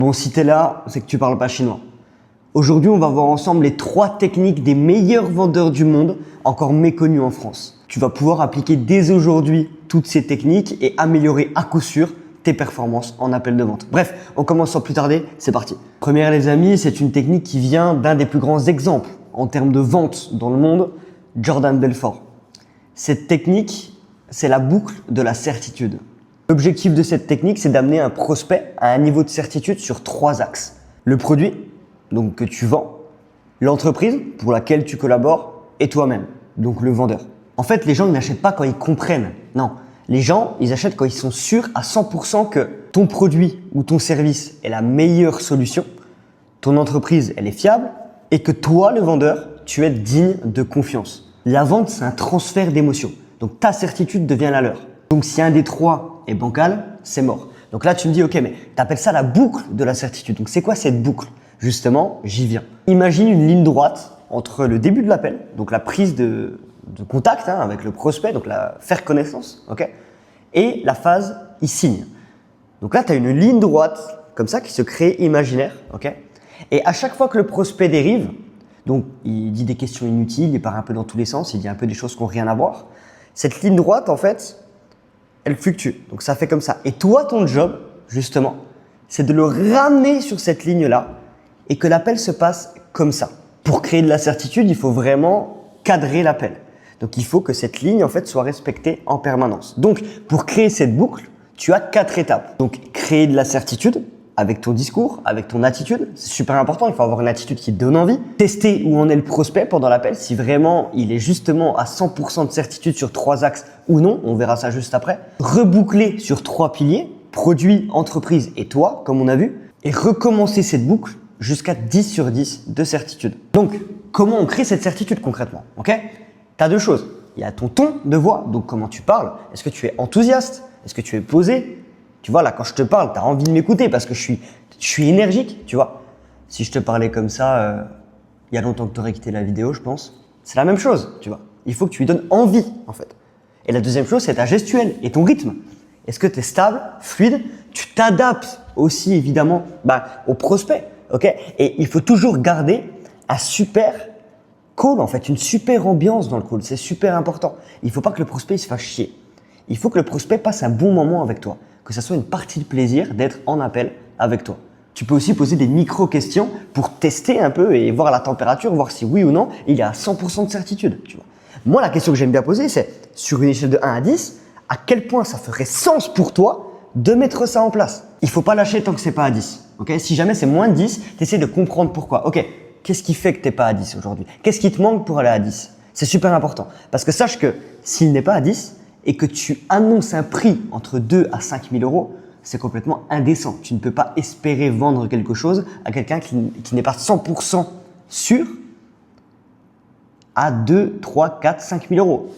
Bon, si t'es là, c'est que tu parles pas chinois. Aujourd'hui, on va voir ensemble les 3 techniques des meilleurs vendeurs du monde, encore méconnus en France. Tu vas pouvoir appliquer dès aujourd'hui toutes ces techniques et améliorer à coup sûr tes performances en appel de vente. Bref, on commence sans plus tarder, c'est parti. Première les amis, c'est une technique qui vient d'un des plus grands exemples en termes de vente dans le monde, Jordan Belfort. Cette technique, c'est la boucle de la certitude. L'objectif de cette technique, c'est d'amener un prospect à un niveau de certitude sur 3 axes. Le produit, donc que tu vends, l'entreprise pour laquelle tu collabores et toi-même, donc le vendeur. En fait, les gens ils n'achètent pas quand ils comprennent. Non, les gens, ils achètent quand ils sont sûrs à 100% que ton produit ou ton service est la meilleure solution, ton entreprise, elle est fiable et que toi, le vendeur, tu es digne de confiance. La vente, c'est un transfert d'émotions. Donc, ta certitude devient la leur. Donc, si un des 3 est bancal, c'est mort. Donc là, tu me dis, ok, mais tu appelles ça la boucle de la certitude. Donc, c'est quoi cette boucle? Justement, j'y viens. Imagine une ligne droite entre le début de l'appel, donc la prise de contact avec le prospect, donc faire connaissance, ok, et la phase il signe. Donc là, tu as une ligne droite comme ça qui se crée imaginaire, ok, et à chaque fois que le prospect dérive, donc il dit des questions inutiles, il part un peu dans tous les sens, il dit un peu des choses qui n'ont rien à voir, cette ligne droite, en fait, elle fluctue. Donc ça fait comme ça. Et toi, ton job, justement, c'est de le ramener sur cette ligne-là et que l'appel se passe comme ça. Pour créer de la certitude, il faut vraiment cadrer l'appel. Donc, il faut que cette ligne, en fait, soit respectée en permanence. Donc, pour créer cette boucle, tu as 4 étapes. Donc, créer de la certitude avec ton discours, avec ton attitude. C'est super important. Il faut avoir une attitude qui te donne envie. Tester où en est le prospect pendant l'appel. Si vraiment il est justement à 100% de certitude sur 3 axes ou non. On verra ça juste après. Reboucler sur 3 piliers. Produit, entreprise et toi, comme on a vu. Et recommencer cette boucle jusqu'à 10 sur 10 de certitude. Donc, comment on crée cette certitude concrètement? Ok? Tu as 2 choses. Il y a ton ton de voix, donc comment tu parles. Est-ce que tu es enthousiaste? Est-ce que tu es posé? Tu vois, là, quand je te parle, tu as envie de m'écouter parce que je suis énergique, tu vois. Si je te parlais comme ça, il y a longtemps que tu aurais quitté la vidéo, je pense. C'est la même chose, tu vois. Il faut que tu lui donnes envie, en fait. Et la deuxième chose, c'est ta gestuelle et ton rythme. Est-ce que tu es stable, fluide? Tu t'adaptes aussi, évidemment, au prospect. Okay, et il faut toujours garder un super call, en fait, une super ambiance dans le call. C'est super important. Il ne faut pas que le prospect il se fasse chier. Il faut que le prospect passe un bon moment avec toi, que ça soit une partie de plaisir d'être en appel avec toi. Tu peux aussi poser des micro-questions pour tester un peu et voir la température, voir si oui ou non il y a 100% de certitude. Tu vois. Moi, la question que j'aime bien poser, c'est sur une échelle de 1 à 10, à quel point ça ferait sens pour toi de mettre ça en place. Il ne faut pas lâcher tant que c'est pas à 10. Okay, si jamais c'est moins de 10, tu essaies de comprendre pourquoi. Ok, qu'est-ce qui fait que tu n'es pas à 10 aujourd'hui? Qu'est-ce qui te manque pour aller à 10? C'est super important. Parce que sache que s'il n'est pas à 10 et que tu annonces un prix entre 2 à 5 000 euros, c'est complètement indécent. Tu ne peux pas espérer vendre quelque chose à quelqu'un qui n'est pas 100% sûr à 2, 3, 4, 5 000 euros.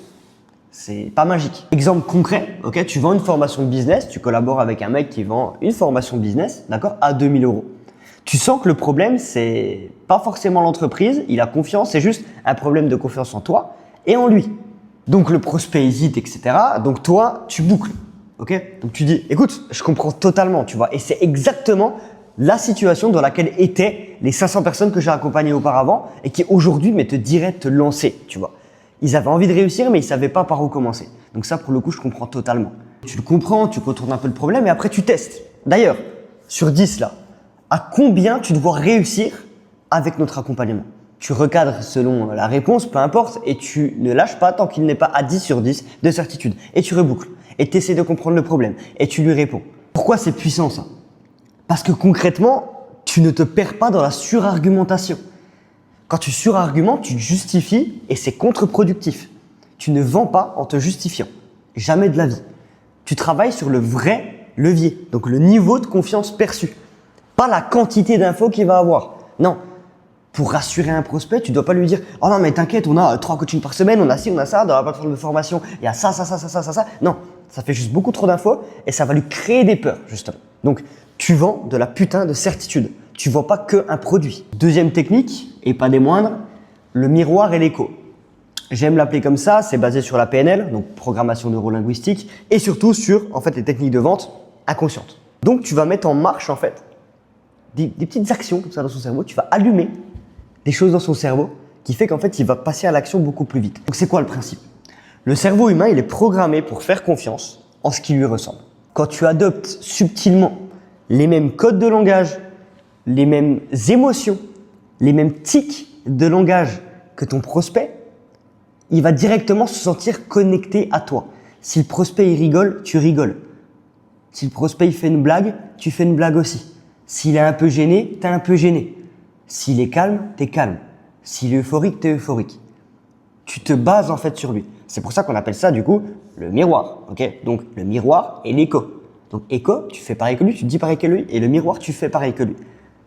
C'est pas magique. Exemple concret, ok, tu vends une formation de business, tu collabores avec un mec qui vend une formation de business, d'accord, à 2 000 euros. Tu sens que le problème, c'est pas forcément l'entreprise, il a confiance, c'est juste un problème de confiance en toi et en lui. Donc le prospect hésite, etc. Donc toi, tu boucles, ok. Donc tu dis, écoute, je comprends totalement, tu vois, et c'est exactement la situation dans laquelle étaient les 500 personnes que j'ai accompagnées auparavant et qui aujourd'hui te diraient de te lancer, tu vois. Ils avaient envie de réussir, mais ils savaient pas par où commencer. Donc ça, pour le coup, je comprends totalement. Tu le comprends, tu contournes un peu le problème et après, tu testes. D'ailleurs, sur 10 là, à combien tu dois réussir avec notre accompagnement? Tu recadres selon la réponse, peu importe, et tu ne lâches pas tant qu'il n'est pas à 10 sur 10 de certitude. Et tu reboucles. Et tu essaies de comprendre le problème. Et tu lui réponds. Pourquoi c'est puissant ça? Parce que concrètement, tu ne te perds pas dans la surargumentation. Quand tu surargumentes, tu te justifies et c'est contre-productif. Tu ne vends pas en te justifiant. Jamais de la vie. Tu travailles sur le vrai levier, donc le niveau de confiance perçu. Pas la quantité d'infos qu'il va avoir. Non. Pour rassurer un prospect, tu ne dois pas lui dire « Oh non, mais t'inquiète, on a 3 coachings par semaine, on a ci, on a ça, dans la plateforme de formation, il y a ça, ça, ça, ça, ça, ça, ça. » Non, ça fait juste beaucoup trop d'infos et ça va lui créer des peurs, justement. Donc, tu vends de la putain de certitude. Tu ne vends pas qu'un produit. Deuxième technique, et pas des moindres, le miroir et l'écho. J'aime l'appeler comme ça, c'est basé sur la PNL, donc programmation neurolinguistique, et surtout sur en fait les techniques de vente inconscientes. Donc tu vas mettre en marche en fait des petites actions comme ça dans son cerveau. Tu vas allumer des choses dans son cerveau qui fait qu'en fait, il va passer à l'action beaucoup plus vite. Donc, c'est quoi le principe? Le cerveau humain, il est programmé pour faire confiance en ce qui lui ressemble. Quand tu adoptes subtilement les mêmes codes de langage, les mêmes émotions, les mêmes tics de langage que ton prospect, il va directement se sentir connecté à toi. Si le prospect il rigole, tu rigoles. Si le prospect il fait une blague, tu fais une blague aussi. S'il est un peu gêné, t'es un peu gêné. S'il est calme, t'es calme. S'il est euphorique, t'es euphorique. Tu te bases en fait sur lui. C'est pour ça qu'on appelle ça du coup le miroir. Ok? Donc le miroir et l'écho. Donc écho, tu fais pareil que lui, tu dis pareil que lui. Et le miroir, tu fais pareil que lui.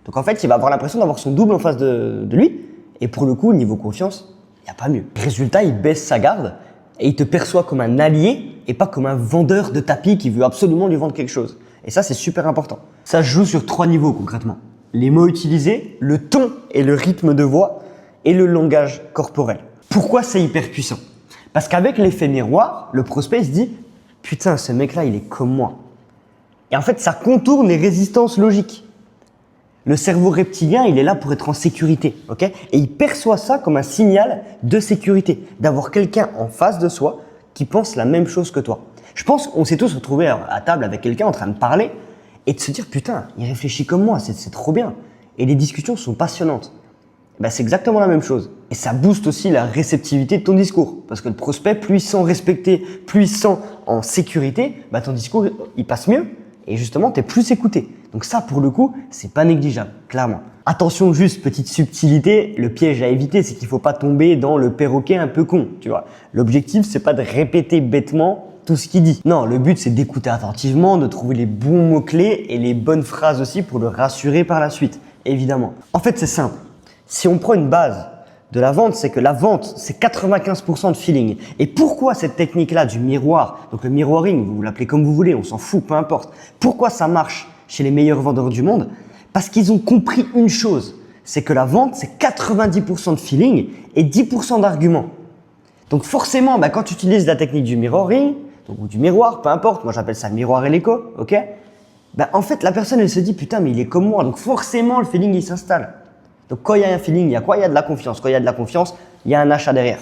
Donc en fait, il va avoir l'impression d'avoir son double en face de lui. Et pour le coup, niveau confiance, il n'y a pas mieux. Résultat, il baisse sa garde et il te perçoit comme un allié et pas comme un vendeur de tapis qui veut absolument lui vendre quelque chose. Et ça, c'est super important. Ça se joue sur 3 niveaux concrètement. Les mots utilisés, le ton et le rythme de voix et le langage corporel. Pourquoi c'est hyper puissant? Parce qu'avec l'effet miroir, le prospect se dit « Putain, ce mec-là, il est comme moi ». Et en fait, ça contourne les résistances logiques. Le cerveau reptilien, il est là pour être en sécurité, ok? Et il perçoit ça comme un signal de sécurité, d'avoir quelqu'un en face de soi qui pense la même chose que toi. Je pense qu'on s'est tous retrouvés à table avec quelqu'un en train de parler et de se dire putain, il réfléchit comme moi, c'est trop bien. Et les discussions sont passionnantes. Ben, c'est exactement la même chose. Et ça booste aussi la réceptivité de ton discours. Parce que le prospect, plus il sent respecté, plus il sent en sécurité, ben, ton discours, il passe mieux. Et justement, tu es plus écouté. Donc ça, pour le coup, c'est pas négligeable, clairement. Attention, juste petite subtilité, le piège à éviter, c'est qu'il faut pas tomber dans le perroquet un peu con, tu vois. L'objectif, c'est pas de répéter bêtement tout ce qu'il dit. Non, le but, c'est d'écouter attentivement, de trouver les bons mots-clés et les bonnes phrases aussi pour le rassurer par la suite, évidemment. En fait, c'est simple. Si on prend une base de la vente, c'est que la vente, c'est 95% de feeling. Et pourquoi cette technique-là du miroir, donc le mirroring, vous l'appelez comme vous voulez, on s'en fout, peu importe. Pourquoi ça marche chez les meilleurs vendeurs du monde? Parce qu'ils ont compris une chose, c'est que la vente, c'est 90% de feeling et 10% d'argument. Donc forcément, quand tu utilises la technique du mirroring, donc, ou du miroir, peu importe, moi j'appelle ça le miroir et l'écho, ok? En fait, la personne, elle se dit, putain, mais il est comme moi, donc forcément, le feeling, il s'installe. Donc quand il y a un feeling, il y a quoi? Il y a de la confiance. Quand il y a de la confiance, il y a un achat derrière.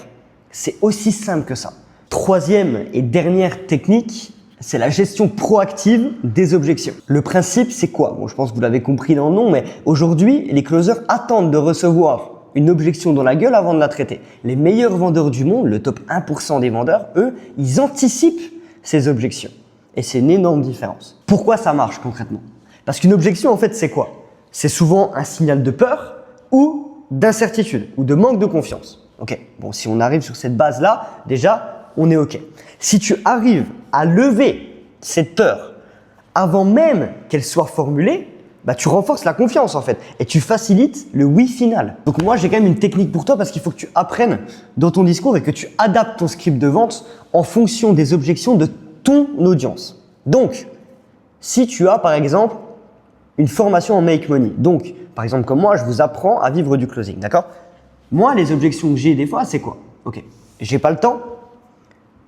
C'est aussi simple que ça. Troisième et dernière technique, c'est la gestion proactive des objections. Le principe, c'est quoi? Bon, je pense que vous l'avez compris dans le nom, mais aujourd'hui, les closers attendent de recevoir une objection dans la gueule avant de la traiter. Les meilleurs vendeurs du monde, le top 1% des vendeurs, eux, ils anticipent ces objections. Et c'est une énorme différence. Pourquoi ça marche concrètement? Parce qu'une objection, en fait, c'est quoi? C'est souvent un signal de peur ou d'incertitude ou de manque de confiance. Ok, bon, si on arrive sur cette base-là, déjà, on est ok. Si tu arrives à lever cette peur avant même qu'elle soit formulée, tu renforces la confiance en fait et tu facilites le oui final. Donc moi, j'ai quand même une technique pour toi parce qu'il faut que tu apprennes dans ton discours et que tu adaptes ton script de vente en fonction des objections de ton audience. Donc, si tu as par exemple une formation en make money, donc par exemple comme moi, je vous apprends à vivre du closing, d'accord? Moi, les objections que j'ai des fois, c'est quoi? Ok, j'ai pas le temps,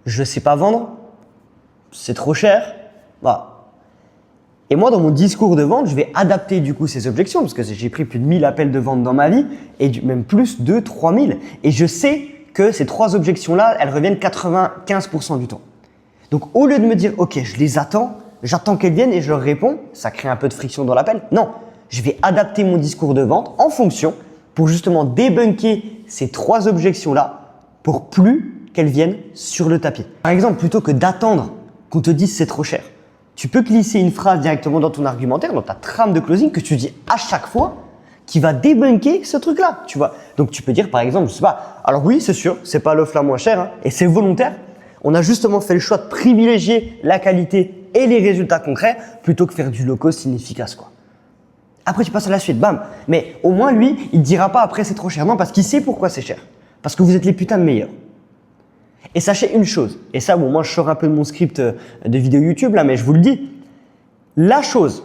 je sais pas vendre, c'est trop cher, voilà. Et moi, dans mon discours de vente, je vais adapter du coup ces objections parce que j'ai pris plus de 1000 appels de vente dans ma vie et même plus de 3000. Et je sais que ces 3 objections-là, elles reviennent 95% du temps. Donc, au lieu de me dire, ok, je les attends, j'attends qu'elles viennent et je leur réponds, ça crée un peu de friction dans l'appel. Non, je vais adapter mon discours de vente en fonction pour justement débunker ces 3 objections-là pour plus qu'elles viennent sur le tapis. Par exemple, plutôt que d'attendre qu'on te dise c'est trop cher, tu peux glisser une phrase directement dans ton argumentaire, dans ta trame de closing que tu dis à chaque fois qui va débunker ce truc-là, tu vois. Donc, tu peux dire par exemple, je sais pas, alors oui, c'est sûr, c'est pas l'offre la moins chère et c'est volontaire. On a justement fait le choix de privilégier la qualité et les résultats concrets plutôt que faire du low cost inefficace, quoi. Après, tu passes à la suite, bam. Mais au moins, lui, il ne dira pas après c'est trop cher. Non, parce qu'il sait pourquoi c'est cher. Parce que vous êtes les putains de meilleurs. Et sachez une chose, et ça, bon, moi, je sors un peu de mon script de vidéo YouTube, là, mais je vous le dis. La chose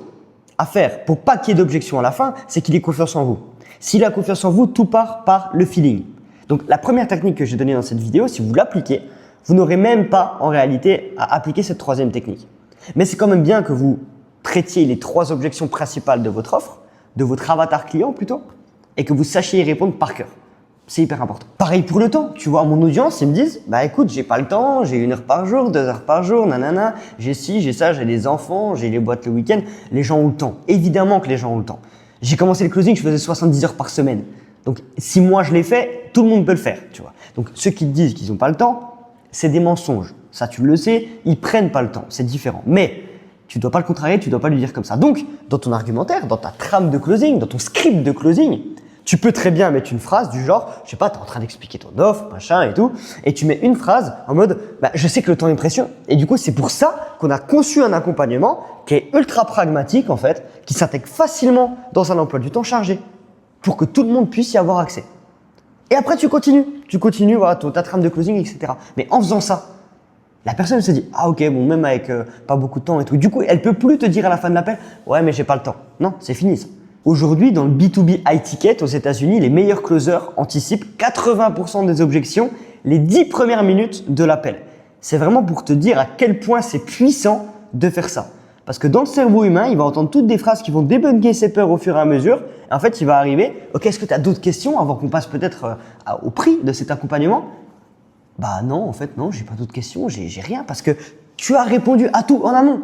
à faire pour pas qu'il y ait d'objection à la fin, c'est qu'il ait confiance en vous. S'il a confiance en vous, tout part par le feeling. Donc, la première technique que j'ai donnée dans cette vidéo, si vous l'appliquez, vous n'aurez même pas, en réalité, à appliquer cette 3e technique. Mais c'est quand même bien que vous traitiez les 3 objections principales de votre offre de votre avatar client plutôt, et que vous sachiez y répondre par cœur. C'est hyper important. Pareil pour le temps. Tu vois, mon audience, ils me disent, bah écoute, j'ai pas le temps, j'ai 1 heure par jour, 2 heures par jour, nanana, j'ai ci, j'ai ça, j'ai des enfants, j'ai les boîtes le week-end. Les gens ont le temps. Évidemment que les gens ont le temps. J'ai commencé le closing, je faisais 70 heures par semaine. Donc, si moi je l'ai fait, tout le monde peut le faire, tu vois. Donc, ceux qui te disent qu'ils n'ont pas le temps, c'est des mensonges. Ça, tu le sais, ils prennent pas le temps. C'est différent. Mais, tu dois pas le contrarier, tu dois pas lui dire comme ça. Donc, dans ton argumentaire, dans ta trame de closing, dans ton script de closing, tu peux très bien mettre une phrase du genre, je sais pas, tu es en train d'expliquer ton offre, machin et tout, et tu mets une phrase en mode, bah, je sais que le temps est précieux. Et du coup, c'est pour ça qu'on a conçu un accompagnement qui est ultra pragmatique en fait, qui s'intègre facilement dans un emploi du temps chargé, pour que tout le monde puisse y avoir accès. Et après, tu continues, voilà, ta trame de closing, etc. Mais en faisant ça, la personne se dit, ah ok, bon, même avec pas beaucoup de temps et tout. Du coup, elle peut plus te dire à la fin de l'appel, ouais, mais j'ai pas le temps. Non, c'est fini ça. Aujourd'hui, dans le B2B high ticket aux États-Unis, les meilleurs closers anticipent 80% des objections les 10 premières minutes de l'appel. C'est vraiment pour te dire à quel point c'est puissant de faire ça. Parce que dans le cerveau humain, il va entendre toutes des phrases qui vont débunker ses peurs au fur et à mesure. Et en fait, il va arriver, ok, est-ce que tu as d'autres questions avant qu'on passe peut-être au prix de cet accompagnement? Bah non, en fait, non, j'ai pas d'autres questions, j'ai rien parce que tu as répondu à tout en amont.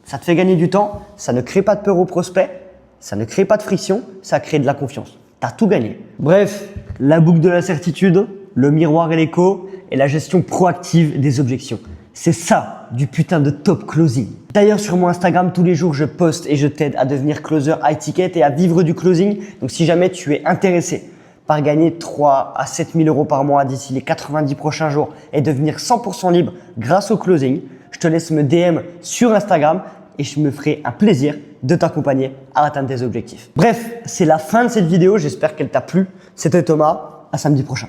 Ça te fait gagner du temps, ça ne crée pas de peur au prospect. Ça ne crée pas de friction, ça crée de la confiance. T'as tout gagné. Bref, la boucle de la certitude, le miroir et l'écho et la gestion proactive des objections. C'est ça du putain de top closing. D'ailleurs, sur mon Instagram, tous les jours, je poste et je t'aide à devenir closer high ticket et à vivre du closing. Donc, si jamais tu es intéressé par gagner 3 à 7 000 euros par mois d'ici les 90 prochains jours et devenir 100% libre grâce au closing, je te laisse me DM sur Instagram et je me ferai un plaisir de t'accompagner à atteindre tes objectifs. Bref, c'est la fin de cette vidéo. J'espère qu'elle t'a plu. C'était Thomas. À samedi prochain.